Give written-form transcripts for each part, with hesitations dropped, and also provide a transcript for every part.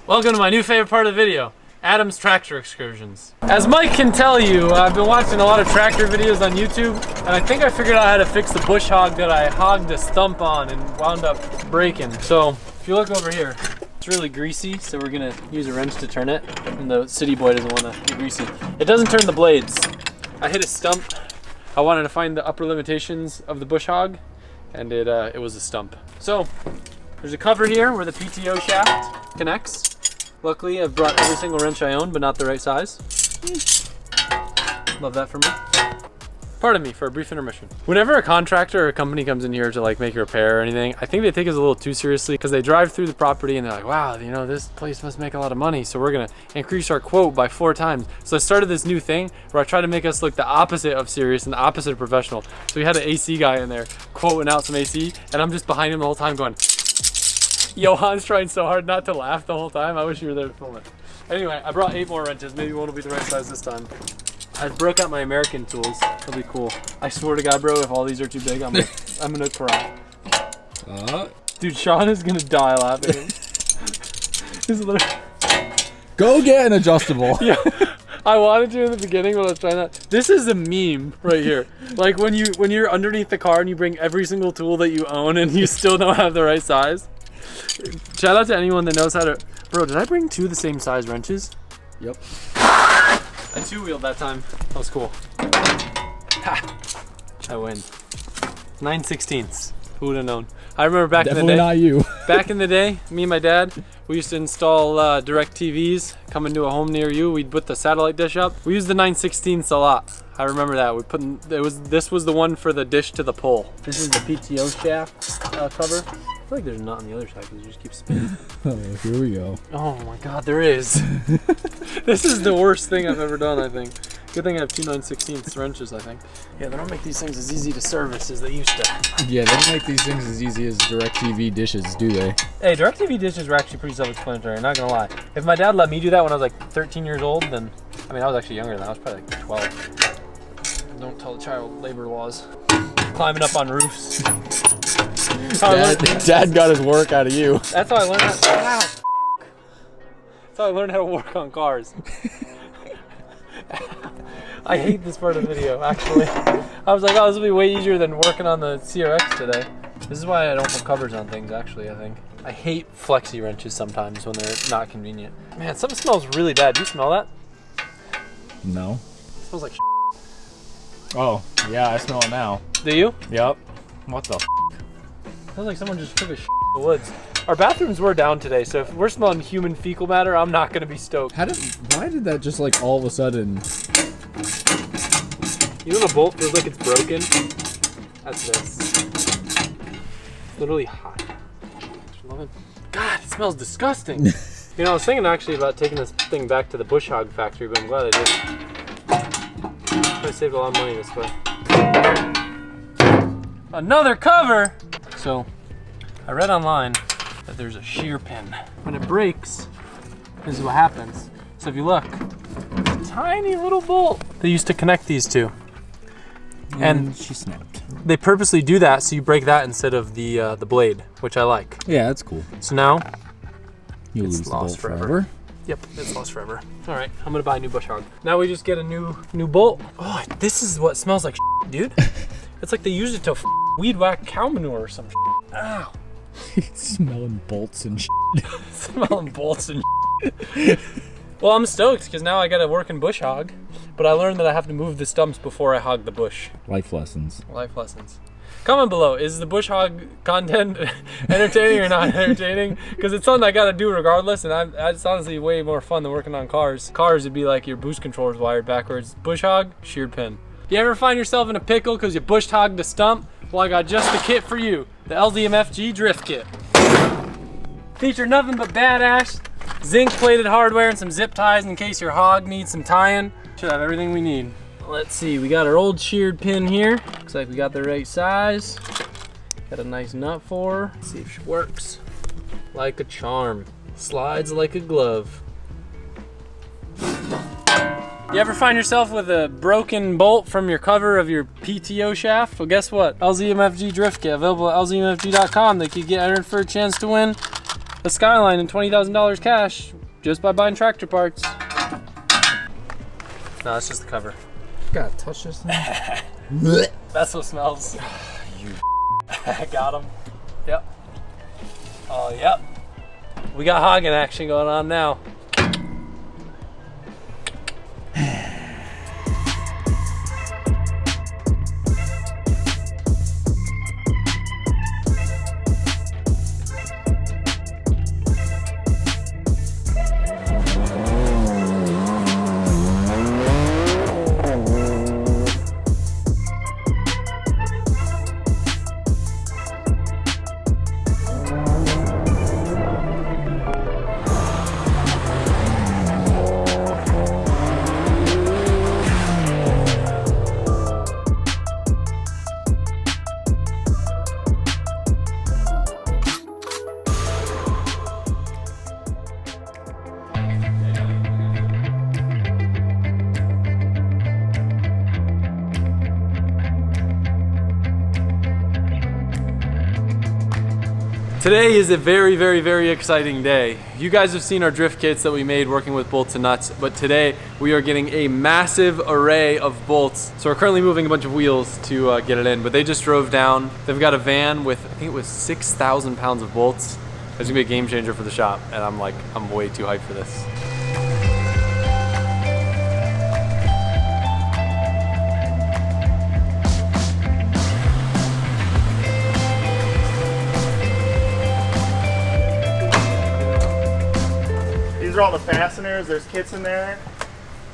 Welcome to my new favorite part of the video, Adam's tractor excursions. As Mike can tell you, I've been watching a lot of tractor videos on YouTube, and I think I figured out how to fix the bush hog that I hogged a stump on and wound up breaking. So, if you look over here, it's really greasy, so we're gonna use a wrench to turn it, and the city boy doesn't want to be greasy. It doesn't turn the blades. I hit a stump. I wanted to find the upper limitations of the bush hog, and it was a stump. So, there's a cover here where the PTO shaft connects. Luckily, I've brought every single wrench I own, but not the right size. Love that for me. Pardon me for a brief intermission. Whenever a contractor or a company comes in here to like make a repair or anything, I think they take us a little too seriously because they drive through the property and they're like, wow, you know, this place must make a lot of money, so we're gonna increase our quote by 4 times. So I started this new thing where I try to make us look the opposite of serious and the opposite of professional. So we had an AC guy in there quoting out some AC, and I'm just behind him the whole time going, Johan's trying so hard not to laugh the whole time. I wish you were there to film it. Anyway, I brought 8 more wrenches. Maybe one will be the right size this time. I broke out my American tools. That'll be cool. I swear to God, bro, if all these are too big, I'm gonna cry. Dude, Sean is gonna die laughing. He's literally... Go get an adjustable. Yeah, I wanted to in the beginning, but I was trying not. This is a meme right here. Like when you're underneath the car and you bring every single tool that you own and you still don't have the right size. Shout out to anyone that knows how to... Bro, did I bring 2 the same size wrenches? Yep. I 2-wheeled that time. That was cool. Ha! I win. 9/16. Who would have known? I remember back in the day. Definitely not you. Back in the day, me and my dad, we used to install direct TVs coming to a home near you. We'd put the satellite dish up. We used the 9/16 a lot. I remember that. This was the one for the dish to the pole. This is the PTO shaft cover. I feel like there's a nut on the other side because it just keeps spinning. Oh, here we go. Oh my God, there is. This is the worst thing I've ever done, I think. Good thing I have 2 9/16 wrenches, I think. Yeah, they don't make these things as easy to service as they used to. Yeah, they don't make these things as easy as DirecTV dishes, do they? Hey, DirecTV dishes were actually pretty self-explanatory, not gonna lie. If my dad let me do that when I was like 13 years old, then, I mean, I was actually younger than that. I was probably like 12. Don't tell the child labor laws. Climbing up on roofs. Dad got his work out of you. That's how I learned that's how I learned how to work on cars. I hate this part of the video, actually. I was like, oh, this will be way easier than working on the CRX today. This is why I don't put covers on things, actually, I think. I hate flexi wrenches sometimes when they're not convenient. Man, something smells really bad. Do you smell that? No. It smells like Oh, yeah, I smell it now. Do you? Yep. What the Smells like someone just took a in the woods. Our bathrooms were down today, so if we're smelling human fecal matter, I'm not gonna be stoked. Why did that just like all of a sudden? You know the bolt feels like it's broken? That's this. It's literally hot. God, it smells disgusting. You know, I was thinking actually about taking this thing back to the bush hog factory, but I'm glad I did. I saved a lot of money this way. Another cover! So, I read online that there's a shear pin. When it breaks, this is what happens. So if you look, it's a tiny little bolt they used to connect these two. And she snapped. They purposely do that so you break that instead of the blade, which I like. Yeah, that's cool. So now, You lose the bolt forever. Yep, it's lost forever. All right, I'm gonna buy a new bush hog. Now we just get a new bolt. Oh, this is what smells like dude. It's like they used it to weed whack cow manure or some Ow. Smelling bolts and Smelling bolts and Well, I'm stoked because now I got a working bush hog, but I learned that I have to move the stumps before I hog the bush. Life lessons. Life lessons. Comment below, is the bush hog content entertaining or not entertaining? Because it's something I gotta do regardless, and it's honestly way more fun than working on cars. Cars would be like your boost controller's wired backwards. Bush hog, sheared pin. You ever find yourself in a pickle because you bush hogged a stump? Well, I got just the kit for you, the LZMFG Drift Kit. Feature nothing but badass zinc-plated hardware and some zip ties in case your hog needs some tying. Should have everything we need. Let's see, we got our old sheared pin here. Looks like we got the right size. Got a nice nut for her. Let's see if she works. Like a charm. Slides like a glove. You ever find yourself with a broken bolt from your cover of your PTO shaft? Well, guess what? LZMFG Drift Kit, available at lzmfg.com. They could get entered for a chance to win the Skyline and $20,000 cash just by buying tractor parts. No, that's just the cover. Gotta touch this thing. That's what smells. You got him. Yep. Oh, yep. We got hogging action going on now. Today is a very, very, very exciting day. You guys have seen our drift kits that we made working with bolts and nuts, but today we are getting a massive array of bolts. So we're currently moving a bunch of wheels to get it in, but they just drove down. They've got a van with, I think it was 6,000 pounds of bolts. It's gonna be a game changer for the shop, and I'm way too hyped for this. These are all the fasteners. There's kits in there.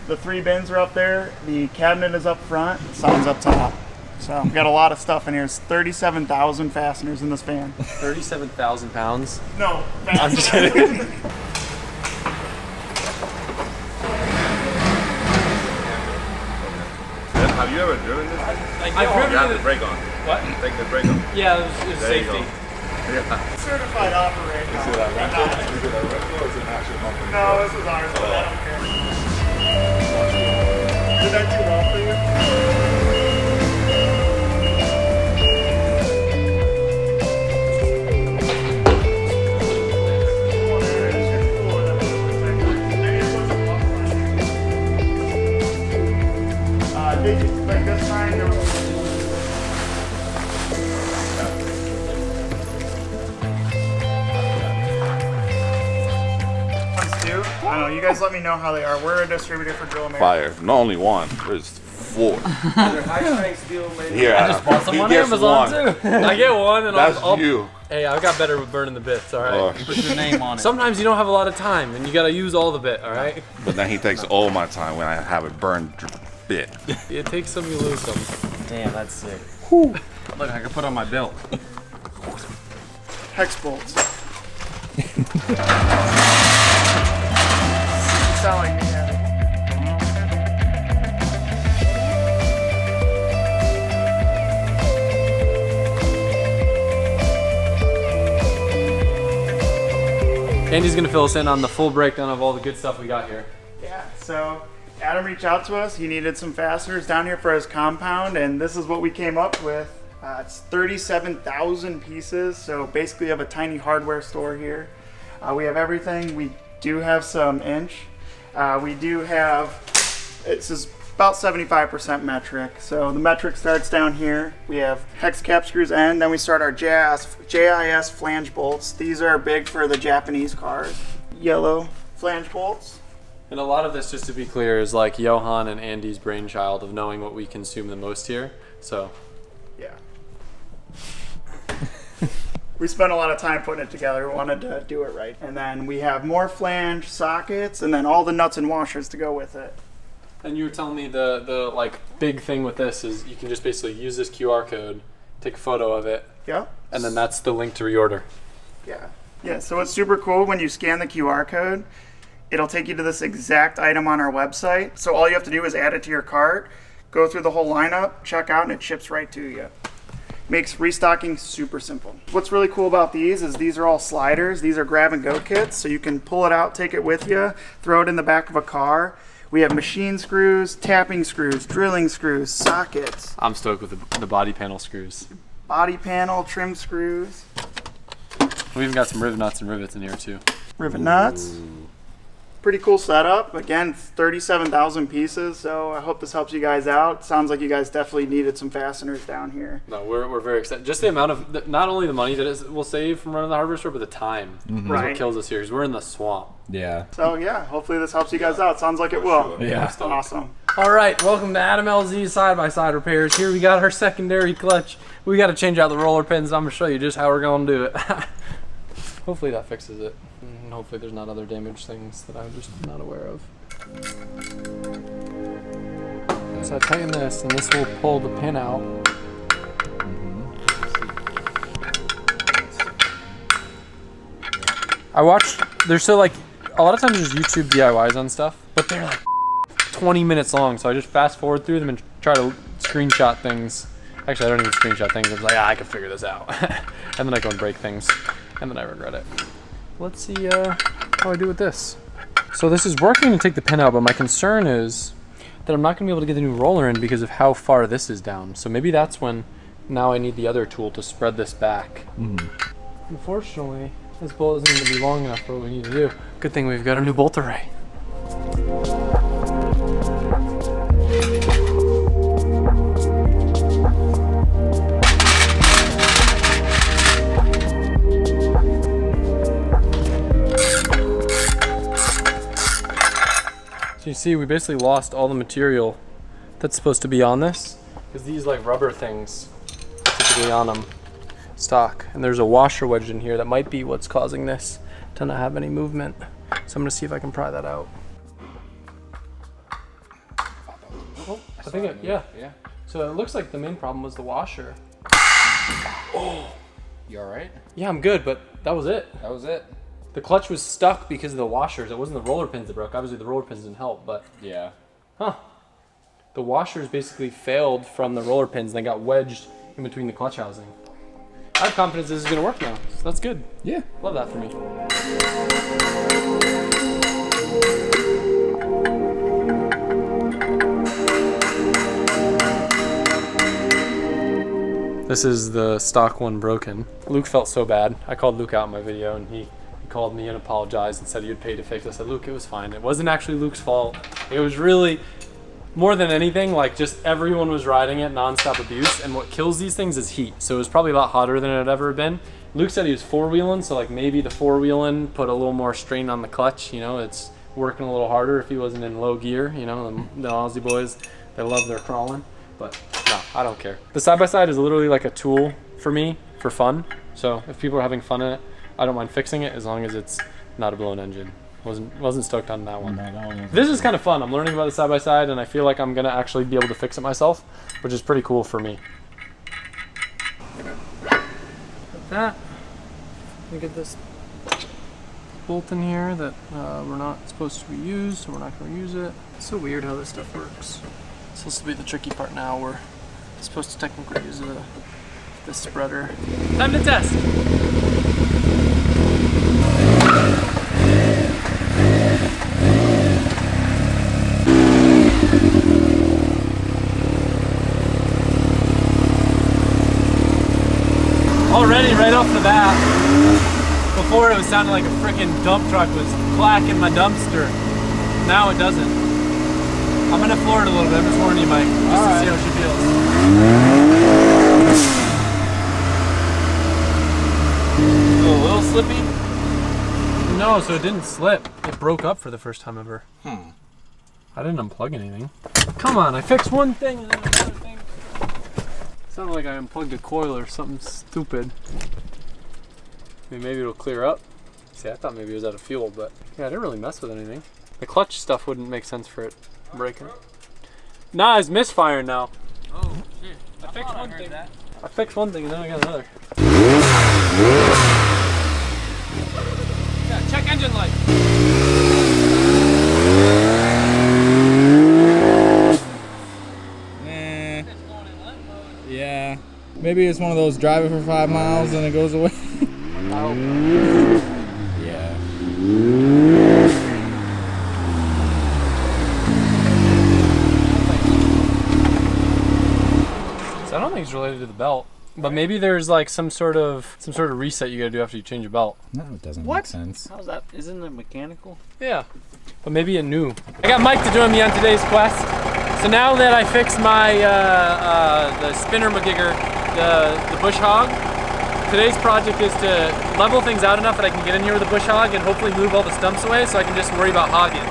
The 3 bins are up there. The cabinet is up front. The sun's up top. So we got a lot of stuff in here. It's 37,000 fasteners in this van. 37,000 pounds? No, I'm just kidding. Have you ever driven this? I've driven You have it. the brake on. What? Take the brake on. Yeah, it was There you safety. go. Yeah. certified operator. See that rental? Is it a rental or is it an actual company? No, this is ours, but I don't care. Did that too well for you? Like this time, there was I don't know, you guys let me know how they are. We're a distributor for Drill America. Fire. Not only one, there's 4. Here, I just bought some on Amazon too. I get one and That's I'll you. Hey, I got better with burning the bits, all right? Oh, Put your name on it. Sometimes you don't have a lot of time and you gotta use all the bit, all right? but then he takes all my time when I have it burned bit. It takes some, you lose some. Damn, that's sick. Look, I can put on my belt. Hex bolts. Sound like me, yeah. Andy's gonna fill us in on the full breakdown of all the good stuff we got here. Yeah, so Adam reached out to us. He needed some fasteners down here for his compound, and this is what we came up with. It's 37,000 pieces, so basically you have a tiny hardware store here. We have everything. We do have some inch. We do have, it's just about 75% metric. So the metric starts down here. We have hex cap screws end, then we start our JIS flange bolts. These are big for the Japanese cars. Yellow flange bolts. And a lot of this, just to be clear, is like Johan and Andy's brainchild of knowing what we consume the most here. So, Yeah. We spent a lot of time putting it together. We wanted to do it right. And then we have more flange sockets and then all the nuts and washers to go with it. and you were telling me the like big thing with this is you can just basically use this QR code, take a photo of it, Yeah? and then that's the link to reorder. Yeah. Yeah, so it's super cool when you scan the QR code, it'll take you to this exact item on our website. So all you have to do is add it to your cart, go through the whole lineup, check out, and it ships right to you. Makes restocking super simple. What's really cool about these is these are all sliders. These are grab and go kits, so you can pull it out, take it with you, throw it in the back of a car. We have machine screws, tapping screws, drilling screws, sockets, I'm stoked with the body panel screws. body panel, trim screws. We even got some rivet nuts and rivets in here too. Rivet nuts. Pretty cool setup. Again, 37,000 pieces, so I hope this helps you guys out. Sounds like you guys definitely needed some fasteners down here. No, we're very excited. Just the amount of, not only the money that we'll save from running the hardware store, but the time is Right. what kills us here, because we're in the swamp. Yeah. So yeah, hopefully this helps you guys out. Sounds like it will. Yeah. Awesome. All right, welcome to Adam LZ Side-by-Side Repairs. Here we got our secondary clutch. We got to change out the roller pins. I'm going to show you just how we're going to do it. Hopefully that fixes it. And hopefully there's not other damaged things that I'm just not aware of. So I tighten this, and this will pull the pin out. I watched, there's so like, a lot of times there's YouTube DIYs on stuff, but they're like 20 minutes long, so I just fast forward through them and try to screenshot things. Actually, I don't even screenshot things. I'm like, I can figure this out. And then I go and break things, and then I regret it. Let's see how I do with this. So this is working to take the pin out, but my concern is that I'm not going to be able to get the new roller in because of how far this is down. So maybe that's when now I need the other tool to spread this back. Unfortunately, this bolt isn't going to be long enough for what we need to do. Good thing we've got a new bolt array. So you see, we basically lost all the material that's supposed to be on this, because these like rubber things are typically on them stock, and there's a washer wedged in here that might be what's causing this to not have any movement. So I'm gonna see if I can pry that out. Oh, I think yeah. So it looks like the main problem was the washer. Oh, You all right? yeah, I'm good, but that was it. That was it. The clutch was stuck because of the washers. It wasn't the roller pins that broke. Obviously the roller pins didn't help, but Yeah. the washers basically failed from the roller pins and they got wedged in between the clutch housing. I have confidence this is gonna work now, so that's good. Yeah. Love that for me. This is the stock one broken. Luke felt so bad. I called Luke out in my video and he called me and apologized and said he would pay to fix it. I said, Luke, it was fine. It wasn't actually Luke's fault. It was really, more than anything, like just everyone was riding it, nonstop abuse. And what kills these things is heat. So it was probably a lot hotter than it had ever been. Luke said he was four-wheeling, so like maybe the four-wheeling put a little more strain on the clutch. You know, it's working a little harder if he wasn't in low gear. You know, the Aussie boys, they love their crawling. But no, I don't care. The side-by-side is literally like a tool for me for fun. So if people are having fun in it, I don't mind fixing it as long as it's not a blown engine. Wasn't stoked on that one. This is kind of fun. I'm learning about the side-by-side and I feel like I'm gonna actually be able to fix it myself, which is pretty cool for me. Like that. Let me get this bolt in here that we're not supposed to be used, so we're not gonna use it. It's so weird how this stuff works. So this will be the tricky part now. We're supposed to technically use the spreader. Time to test. Already, right off the bat, before it was sounding like a freaking dump truck was clacking my dumpster. Now it doesn't. I'm gonna floor it a little bit. I'm just warning you, Mike, just to see how she feels. A little slippy? No, so it didn't slip. It broke up for the first time ever. I didn't unplug anything. Come on, I fixed one thing and then another thing. It sounded like I unplugged a coil or something stupid. I mean, maybe it'll clear up. See, I thought maybe it was out of fuel, but yeah, I didn't really mess with anything. The clutch stuff wouldn't make sense for it breaking. Nah, it's misfiring now. Oh shit! I fixed one thing. I fixed one thing and then I got another. Yeah, check engine light. Yeah. Maybe it's one of those drive it for 5 miles and it goes away. Yeah. So I don't think it's related to the belt. But maybe there's like some sort of reset you gotta do after you change a belt. No, it doesn't What? make sense. How's that? Isn't it mechanical? Yeah, but maybe a new. I got Mike to join me on today's quest. So now that I fixed my the spinner McGigger, the bush hog, today's project is to level things out enough that I can get in here with a bush hog and hopefully move all the stumps away so I can just worry about hogging.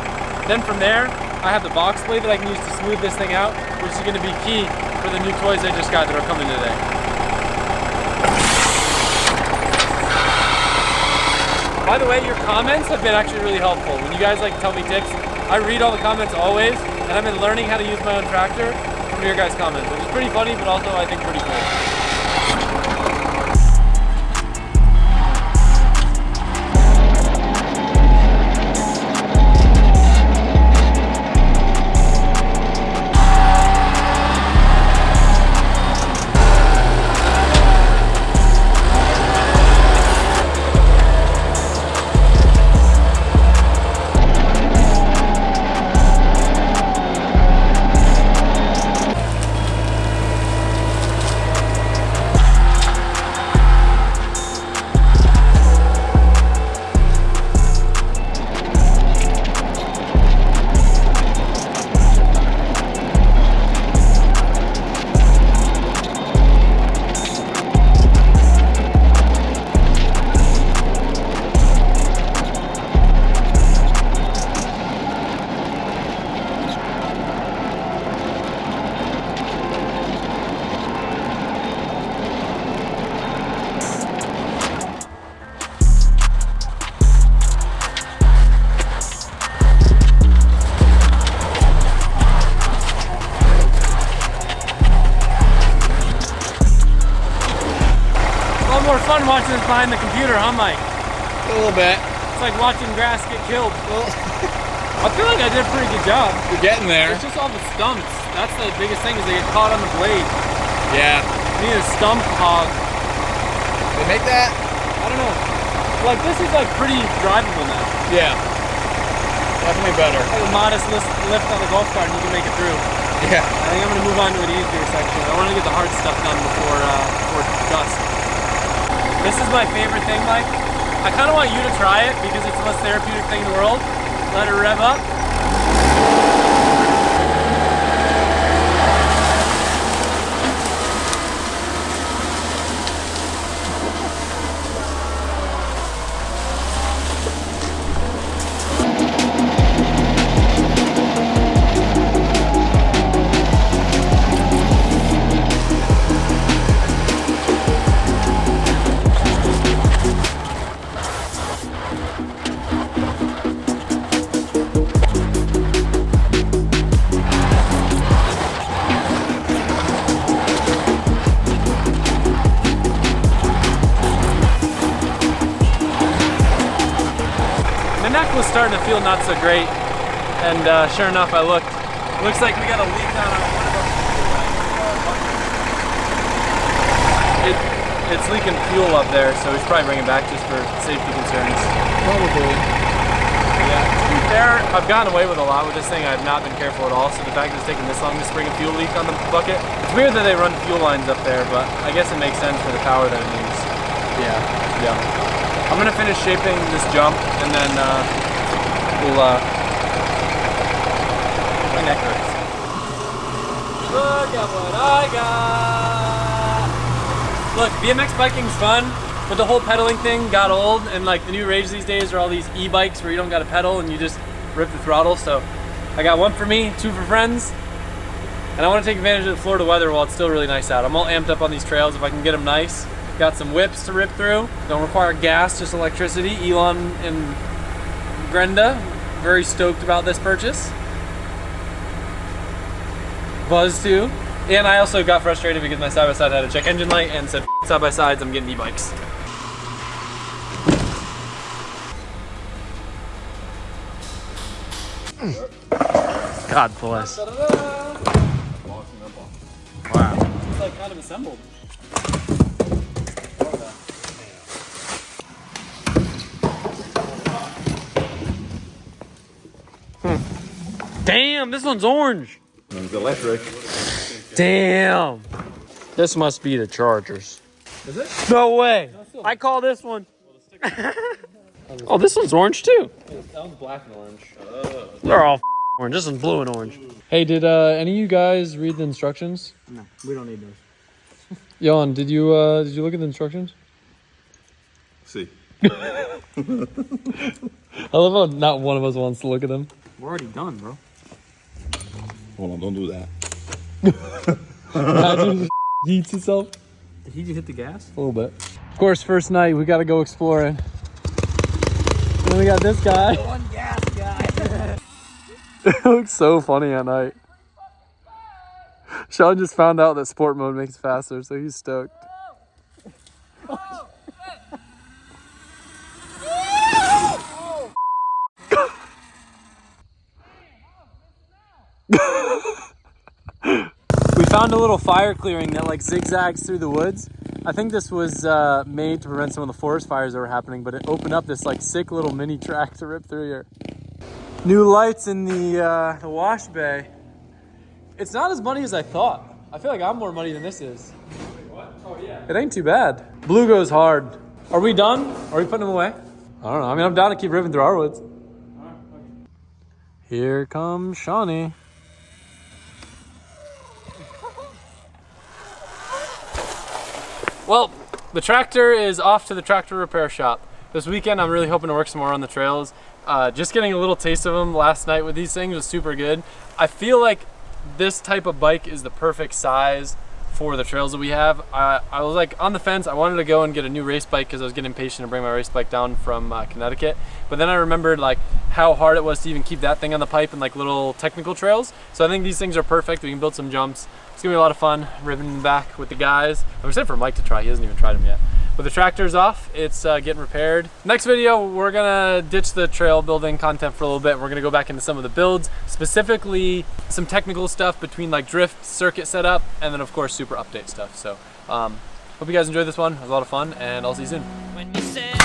Then from there, I have the box blade that I can use to smooth this thing out, which is going to be key for the new toys I just got that are coming today. By the way, your comments have been actually really helpful. When you guys like tell me tips, I read all the comments always, and I've been learning how to use my own tractor from your guys' comments, which is pretty funny, but also I think pretty cool. More fun watching this behind the computer, huh, Mike? A little bit. It's like watching grass get killed. Well, I feel like I did a pretty good job. You're getting there. It's just all the stumps. That's the biggest thing is they get caught on the blade. Yeah. You need a stump hog. They make that? I don't know. Like this is like pretty drivable now. Yeah. Definitely better. Like a modest lift on the golf cart and you can make it through. Yeah. I think I'm gonna move on to an easier section. I want to get the hard stuff done before dusk. This is my favorite thing, Mike. I kind of want you to try it because it's the most therapeutic thing in the world. Let it rev up. Was starting to feel not so great, and sure enough, I looked. Looks like we got a leak on one of our. It's leaking fuel up there, so we should probably bring it back just for safety concerns. Probably. Yeah. To be fair, I've gotten away with a lot with this thing. I've not been careful at all. So the fact that it's taking this long to spring a fuel leak on the bucket, it's weird that they run fuel lines up there, but I guess it makes sense for the power that it needs. Yeah. Yeah. I'm gonna finish shaping this jump, and then. My neck hurts. Look at what I got! Look, BMX biking's fun, but the whole pedaling thing got old, and like the new rage these days are all these e-bikes where you don't gotta pedal and you just rip the throttle. So I got one for me, two for friends, and I want to take advantage of the Florida weather while it's still really nice out. I'm all amped up on these trails if I can get them nice. Got some whips to rip through. Don't require gas, just electricity. Elon and Brenda, very stoked about this purchase. Buzz too. And I also got frustrated because my side-by-side had a check engine light and said, side-by-sides, I'm getting e-bikes. God bless. Wow. It's like kind of assembled. Damn, this one's orange. It's electric. Damn. This must be the Chargers. Is it? No way. I call this one. Oh, this one's orange too. That one's black and orange. They're all orange. This one's blue and orange. Hey, did any of you guys read the instructions? No, we don't need those. Jan, did you look at the instructions? See. I love how not one of us wants to look at them. We're already done, bro. Hold on, don't do that. Imagine it just heats itself Did he just hit the gas? a little bit. Of course, first night we got to go exploring. And then we got this guy. One gas guy. It looks so funny at night. Sean just found out that sport mode makes it faster, so he's stoked. We found a little fire clearing that like zigzags through the woods. I think this was made to prevent some of the forest fires that were happening, but it opened up this like sick little mini track to rip through here. New lights in the wash bay. It's not as muddy as I thought. I feel like I'm more muddy than this is. What? Oh yeah. It ain't too bad. Blue goes hard. Are we done? Are we putting them away? I don't know. I mean, I'm down to keep ripping through our woods. Here comes Shawnee. Well, the tractor is off to the tractor repair shop. This weekend, I'm really hoping to work some more on the trails. Just getting a little taste of them last night with these things was super good. I feel like this type of bike is the perfect size for the trails that we have. I was like on the fence. I wanted to go and get a new race bike because I was getting impatient to bring my race bike down from Connecticut. But then I remembered like how hard it was to even keep that thing on the pipe in like little technical trails. So I think these things are perfect. We can build some jumps. It's gonna be a lot of fun ripping them back with the guys. I'm excited for Mike to try. He hasn't even tried them yet. But the tractor's off, it's getting repaired. Next video, we're gonna ditch the trail building content for a little bit. We're gonna go back into some of the builds, specifically some technical stuff between like drift, circuit setup, and then of course super update stuff. So hope you guys enjoyed this one. It was a lot of fun, and I'll see you soon. When you said,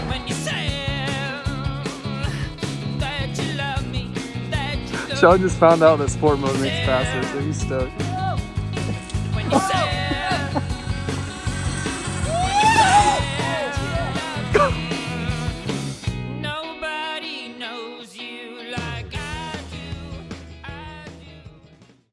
when you said that you love me, that you love Sean just found out that sport mode makes it faster, so he's stoked. when you said